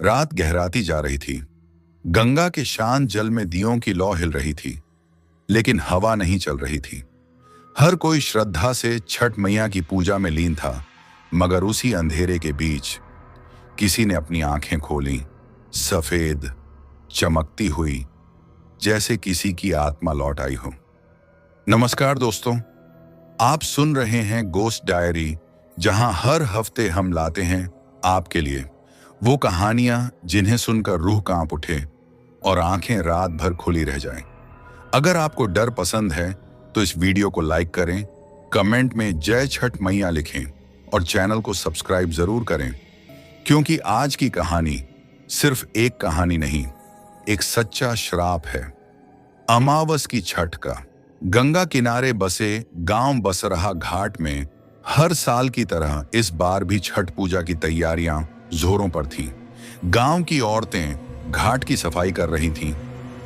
रात गहराती जा रही थी। गंगा के शांत जल में दियों की लौ हिल रही थी, लेकिन हवा नहीं चल रही थी। हर कोई श्रद्धा से छठ मैया की पूजा में लीन था, मगर उसी अंधेरे के बीच किसी ने अपनी आंखें खोली, सफेद, चमकती हुई, जैसे किसी की आत्मा लौट आई हो। नमस्कार दोस्तों, आप सुन रहे हैं गोस्ट डायरी, जहां हर हफ्ते हम लाते हैं आपके लिए वो कहानियां जिन्हें सुनकर रूह कांप उठे और आंखें रात भर खुली रह जाएं। अगर आपको डर पसंद है तो इस वीडियो को लाइक करें, कमेंट में जय छठ मैया लिखें और चैनल को सब्सक्राइब जरूर करें, क्योंकि आज की कहानी सिर्फ एक कहानी नहीं, एक सच्चा श्राप है। अमावस की छठ का। गंगा किनारे बसे गांव बसरहा घाट में हर साल की तरह इस बार भी छठ पूजा की तैयारियां जोरों पर थीं। गांव की औरतें घाट की सफाई कर रही थीं,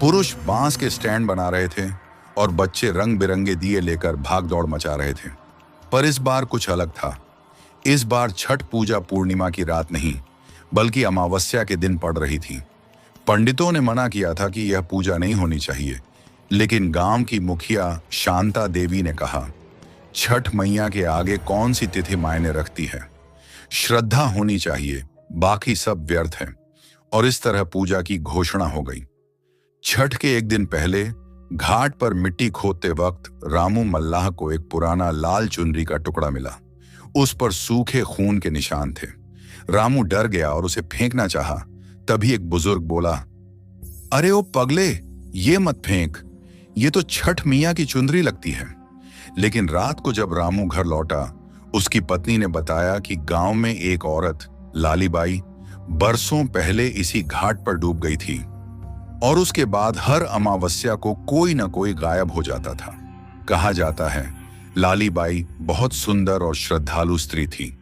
पुरुष बांस के स्टैंड बना रहे थे और बच्चे रंग बिरंगे दिए लेकर भाग दौड़ मचा रहे थे। पर इस बार कुछ अलग था। इस बार छठ पूजा पूर्णिमा की रात नहीं, बल्कि अमावस्या के दिन पड़ रही थी। पंडितों ने मना किया था कि यह पूजा नहीं होनी चाहिए, लेकिन गांव की मुखिया शांता देवी ने कहा, छठ मैया के आगे कौन सी तिथि मायने रखती है, श्रद्धा होनी चाहिए, बाकी सब व्यर्थ है। और इस तरह पूजा की घोषणा हो गई। छठ के एक दिन पहले घाट पर मिट्टी खोदते वक्त रामू मल्लाह को एक पुराना लाल चुनरी का टुकड़ा मिला। उस पर सूखे खून के निशान थे। रामू डर गया और उसे फेंकना चाहा। तभी एक बुजुर्ग बोला, अरे ओ पगले, ये मत फेंक, ये तो छठ मैया की चुनरी लगती है। लेकिन रात को जब रामू घर लौटा, उसकी पत्नी ने बताया कि गांव में एक औरत, लालीबाई, बरसों पहले इसी घाट पर डूब गई थी और उसके बाद हर अमावस्या को कोई न कोई गायब हो जाता था। कहा जाता है लालीबाई बहुत सुंदर और श्रद्धालु स्त्री थी।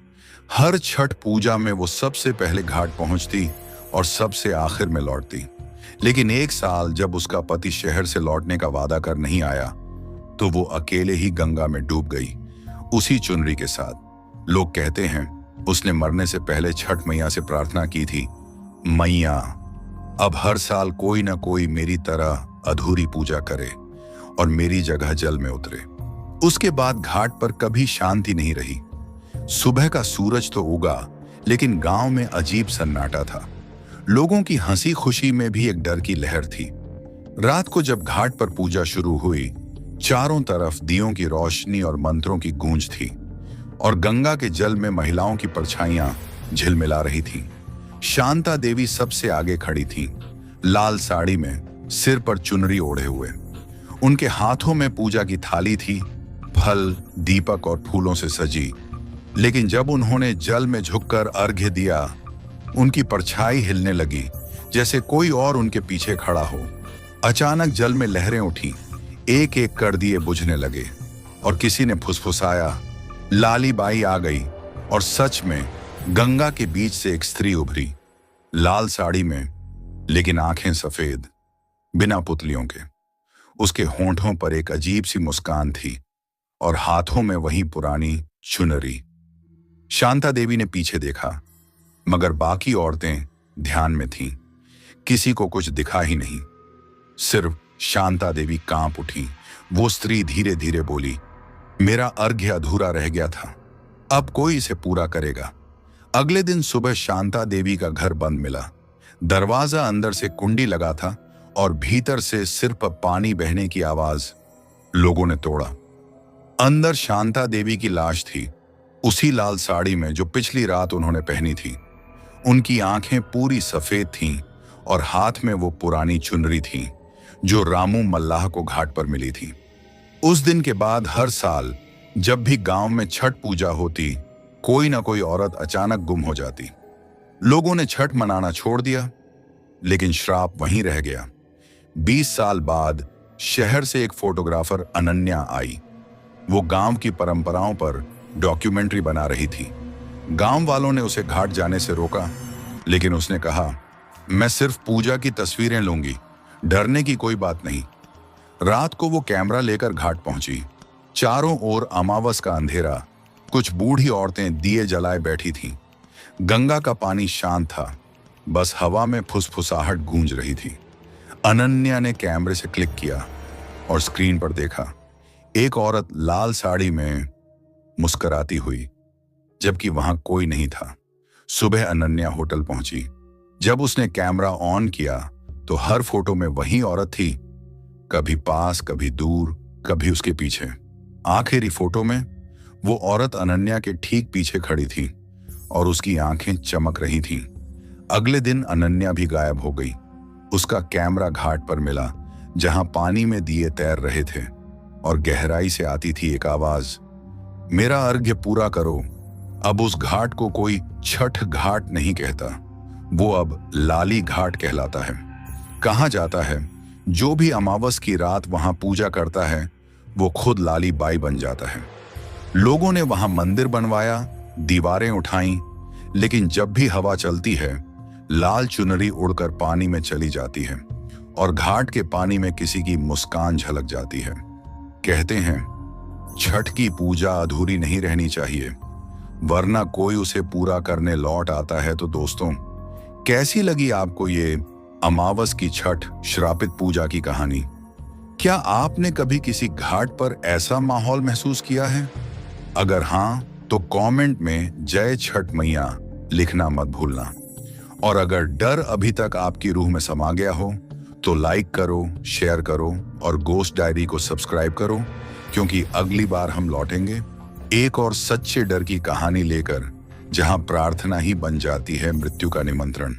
हर छठ पूजा में वो सबसे पहले घाट पहुंचती और सबसे आखिर में लौटती। लेकिन एक साल जब उसका पति शहर से लौटने का वादा कर नहीं आया, तो वो अकेले ही गंगा में डूब गई, उसी चुनरी के साथ। लोग कहते हैं उसने मरने से पहले छठ मैया से प्रार्थना की थी, मैया अब हर साल कोई ना कोई मेरी तरह अधूरी पूजा करे और मेरी जगह जल में उतरे। उसके बाद घाट पर कभी शांति नहीं रही। सुबह का सूरज तो उगा, लेकिन गांव में अजीब सन्नाटा था। लोगों की हंसी खुशी में भी एक डर की लहर थी। रात को जब घाट पर पूजा शुरू हुई, चारों तरफ दियों की रोशनी और मंत्रों की गूंज थी और गंगा के जल में महिलाओं की परछाइयां झिलमिला रही थीं। शांता देवी सबसे आगे खड़ी थीं, लाल साड़ी में, सिर पर चुनरी ओढ़े हुए। उनके हाथों में पूजा की थाली थी, फल, दीपक और फूलों से सजी। लेकिन जब उन्होंने जल में झुककर अर्घ्य दिया, उनकी परछाई हिलने लगी, जैसे कोई और उनके पीछे खड़ा हो। अचानक जल में लहरें उठी, एक एक कर दिए बुझने लगे और किसी ने फुसफुसाया, लालीबाई आ गई। और सच में गंगा के बीच से एक स्त्री उभरी, लाल साड़ी में, लेकिन आंखें सफेद, बिना पुतलियों के। उसके होंठों पर एक अजीब सी मुस्कान थी और हाथों में वही पुरानी चुनरी। शांता देवी ने पीछे देखा, मगर बाकी औरतें ध्यान में थीं। किसी को कुछ दिखा ही नहीं, सिर्फ शांता देवी कांप उठी। वो स्त्री धीरे धीरे बोली, मेरा अर्घ्य अधूरा रह गया था, अब कोई इसे पूरा करेगा। अगले दिन सुबह शांता देवी का घर बंद मिला। दरवाजा अंदर से कुंडी लगा था और भीतर से सिर्फ पानी बहने की आवाज। लोगों ने तोड़ा। अंदर शांता देवी की लाश थी, उसी लाल साड़ी में जो पिछली रात उन्होंने पहनी थी। उनकी आंखें पूरी सफेद थीं और हाथ में वो पुरानी चुनरी थी जो रामू मल्लाह को घाट पर मिली थी। उस दिन के बाद हर साल जब भी गांव में छठ पूजा होती, कोई ना कोई औरत अचानक गुम हो जाती। लोगों ने छठ मनाना छोड़ दिया, लेकिन श्राप वहीं रह गया। 20 साल बाद शहर से एक फोटोग्राफर अनन्या आई। वो गांव की परंपराओं पर डॉक्यूमेंट्री बना रही थी। गांव वालों ने उसे घाट जाने से रोका, लेकिन उसने कहा, मैं सिर्फ पूजा की तस्वीरें लूंगी, डरने की कोई बात नहीं। रात को वो कैमरा लेकर घाट पहुंची। चारों ओर अमावस का अंधेरा, कुछ बूढ़ी औरतें दिए जलाए बैठी थीं। गंगा का पानी शांत था, बस हवा में फुसफुसाहट गूंज रही थी। अनन्या ने कैमरे से क्लिक किया और स्क्रीन पर देखा एक औरत लाल साड़ी में मुस्कुराती हुई, जबकि वहां कोई नहीं था। सुबह अनन्या होटल पहुंची। जब उसने कैमरा ऑन किया तो हर फोटो में वही औरत थी, कभी पास, कभी दूर, कभी उसके पीछे। आखिरी फोटो में वो औरत अनन्या के ठीक पीछे खड़ी थी और उसकी आंखें चमक रही थीं। अगले दिन अनन्या भी गायब हो गई। उसका कैमरा घाट पर मिला जहां पानी में दिए तैर रहे थे और गहराई से आती थी एक आवाज, मेरा अर्घ्य पूरा करो। अब उस घाट को कोई छठ घाट नहीं कहता, वो अब लाली घाट कहलाता है। कहा जाता है जो भी अमावस की रात वहां पूजा करता है वो खुद लाली बाई बन जाता है। लोगों ने वहां मंदिर बनवाया, दीवारें उठाई, लेकिन जब भी हवा चलती है लाल चुनरी उड़कर पानी में चली जाती है और घाट के पानी में किसी की मुस्कान झलक जाती है। कहते हैं छठ की पूजा अधूरी नहीं रहनी चाहिए, वरना कोई उसे पूरा करने लौट आता है। तो दोस्तों, कैसी लगी आपको ये अमावस की छठ श्रापित पूजा की कहानी? क्या आपने कभी किसी घाट पर ऐसा माहौल महसूस किया है? अगर हाँ, तो कमेंट में जय छठ मैया लिखना मत भूलना। और अगर डर अभी तक आपकी रूह में समा गया हो तो लाइक करो, शेयर करो और गोस्ट डायरी को सब्सक्राइब करो, क्योंकि अगली बार हम लौटेंगे एक और सच्चे डर की कहानी लेकर, जहां प्रार्थना ही बन जाती है मृत्यु का निमंत्रण।